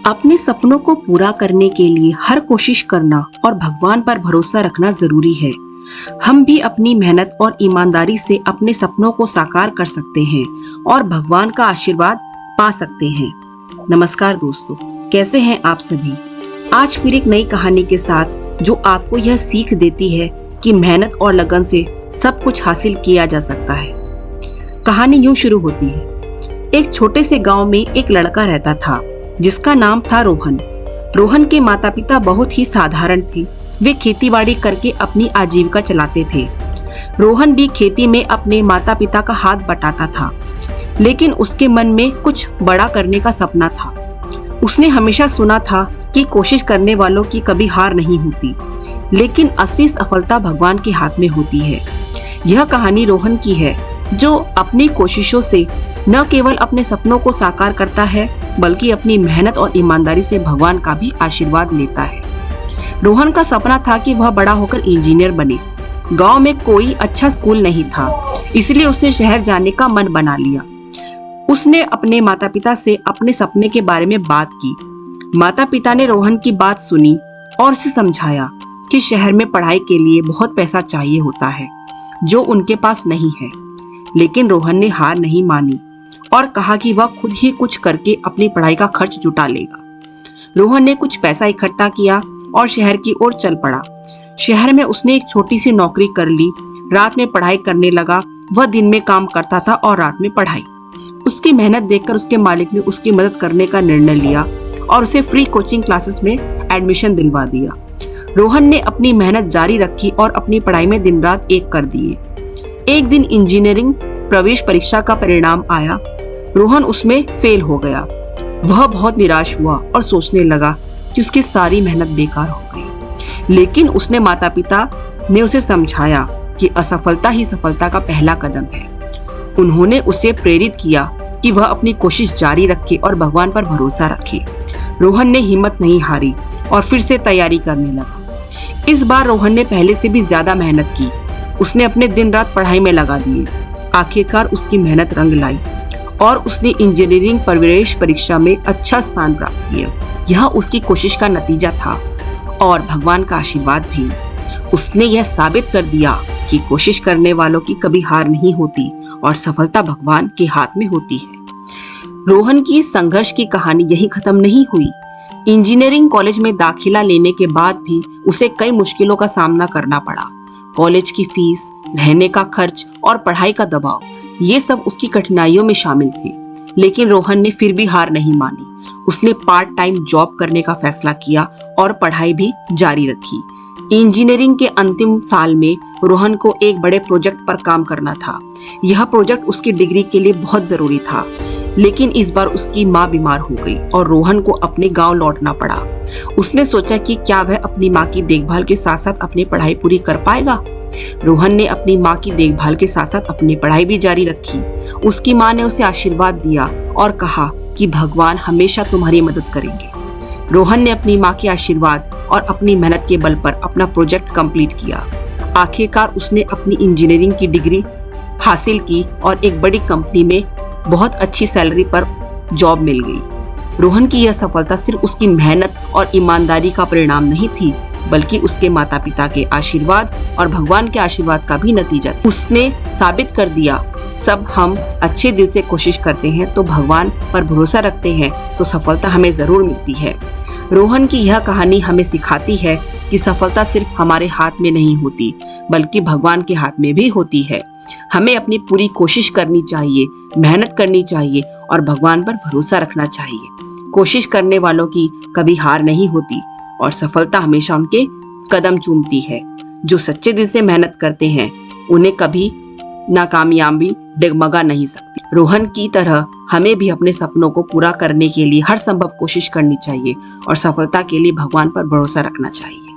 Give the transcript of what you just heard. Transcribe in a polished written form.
अपने सपनों को पूरा करने के लिए हर कोशिश करना और भगवान पर भरोसा रखना जरूरी है। हम भी अपनी मेहनत और ईमानदारी से अपने सपनों को साकार कर सकते हैं और भगवान का आशीर्वाद पा सकते हैं। नमस्कार दोस्तों, कैसे हैं आप सभी। आज फिर एक नई कहानी के साथ जो आपको यह सीख देती है कि मेहनत और लगन से सब कुछ हासिल किया जा सकता है। कहानी यूं शुरू होती है। एक छोटे से गांव में एक लड़का रहता था जिसका नाम था रोहन। रोहन के माता पिता बहुत ही साधारण थे। वे खेतीबाड़ी करके अपनी आजीविका चलाते थे। रोहन भी खेती में अपने माता पिता का हाथ बटाता था, लेकिन उसके मन में कुछ बड़ा करने का सपना था। उसने हमेशा सुना था कि कोशिश करने वालों की कभी हार नहीं होती, लेकिन असली सफलता भगवान के हाथ में होती है। यह कहानी रोहन की है, जो अपनी कोशिशों से न केवल अपने सपनों को साकार करता है, बल्कि अपनी मेहनत और ईमानदारी से भगवान का भी आशीर्वाद लेता है। रोहन का सपना था कि वह बड़ा होकर इंजीनियर बने। गांव में कोई अच्छा स्कूल नहीं था, इसलिए उसने शहर जाने का मन बना लिया। उसने अपने माता पिता से अपने सपने के बारे में बात की। माता पिता ने रोहन की बात सुनी और उसे समझाया कि शहर में पढ़ाई के लिए बहुत पैसा चाहिए होता है, जो उनके पास नहीं है। लेकिन रोहन ने हार नहीं मानी और कहा कि वह खुद ही कुछ करके अपनी पढ़ाई का खर्च जुटा लेगा। रोहन ने कुछ पैसा इकट्ठा किया और शहर की ओर चल पड़ा। शहर में उसने एक छोटी सी नौकरी कर ली। रात में पढ़ाई करने लगा। वह दिन में काम करता था और रात में पढ़ाई। उसकी मेहनत देखकर उसके मालिक ने उसकी मदद करने का निर्णय लिया और उसे फ्री कोचिंग क्लासेस में एडमिशन दिलवा दिया। रोहन ने अपनी मेहनत जारी रखी और अपनी पढ़ाई में दिन रात एक कर दिए। एक दिन इंजीनियरिंग प्रवेश परीक्षा का परिणाम आया। रोहन उसमें फेल हो गया। वह बहुत निराश हुआ और सोचने लगा कि उसकी सारी मेहनत बेकार हो गई। लेकिन उसने माता पिता ने उसे समझाया कि असफलता ही सफलता का पहला कदम है। उन्होंने उसे प्रेरित किया कि वह अपनी कोशिश जारी रखे और भगवान पर भरोसा रखे। रोहन ने हिम्मत नहीं हारी और फिर से तैयारी करने लगा। इस बार रोहन ने पहले से भी ज्यादा मेहनत की। उसने अपने दिन रात पढ़ाई में लगा दिए। आखिरकार उसकी मेहनत रंग लाई और उसने इंजीनियरिंग प्रवेश परीक्षा में अच्छा स्थान प्राप्त किया। यह उसकी कोशिश का नतीजा था और भगवान का आशीर्वाद भी। उसने यह साबित कर दिया कि कोशिश करने वालों की कभी हार नहीं होती और सफलता भगवान के हाथ में होती है। रोहन की संघर्ष की कहानी यही खत्म नहीं हुई। इंजीनियरिंग कॉलेज में दाखिला लेने के बाद भी उसे कई मुश्किलों का सामना करना पड़ा। कॉलेज की फीस, रहने का खर्च और पढ़ाई का दबाव, ये सब उसकी कठिनाइयों में शामिल थे। लेकिन रोहन ने फिर भी हार नहीं मानी। उसने पार्ट टाइम जॉब करने का फैसला किया और पढ़ाई भी जारी रखी। इंजीनियरिंग के अंतिम साल में रोहन को एक बड़े प्रोजेक्ट पर काम करना था। यह प्रोजेक्ट उसकी डिग्री के लिए बहुत जरूरी था। लेकिन इस बार उसकी माँ बीमार हो गई और रोहन को अपने गांव लौटना पड़ा। उसने सोचा कि क्या वह अपनी माँ की देखभाल के साथ साथ अपनी पढ़ाई पूरी कर पाएगा। रोहन ने अपनी माँ की देखभाल के साथ साथ अपनी पढ़ाई भी जारी रखी। उसकी माँ ने उसे आशीर्वाद दिया और कहा कि भगवान हमेशा तुम्हारी मदद करेंगे। रोहन ने अपनी माँ के आशीर्वाद और अपनी मेहनत के बल पर अपना प्रोजेक्ट कंप्लीट किया। आखिरकार उसने अपनी इंजीनियरिंग की डिग्री हासिल की और एक बड़ी कंपनी में बहुत अच्छी सैलरी पर जॉब मिल गई। रोहन की यह सफलता सिर्फ उसकी मेहनत और ईमानदारी का परिणाम नहीं थी, बल्कि उसके माता पिता के आशीर्वाद और भगवान के आशीर्वाद का भी नतीजा था। उसने साबित कर दिया, सब हम अच्छे दिल से कोशिश करते हैं तो भगवान पर भरोसा रखते हैं तो सफलता हमें जरूर मिलती है। रोहन की यह कहानी हमें सिखाती है कि सफलता सिर्फ हमारे हाथ में नहीं होती, बल्कि भगवान के हाथ में भी होती है। हमें अपनी पूरी कोशिश करनी चाहिए, मेहनत करनी चाहिए और भगवान पर भरोसा रखना चाहिए। कोशिश करने वालों की कभी हार नहीं होती और सफलता हमेशा उनके कदम चूमती है। जो सच्चे दिल से मेहनत करते हैं उन्हें कभी नाकामयाबी डगमगा नहीं सकती। रोहन की तरह हमें भी अपने सपनों को पूरा करने के लिए हर संभव कोशिश करनी चाहिए और सफलता के लिए भगवान पर भरोसा रखना चाहिए।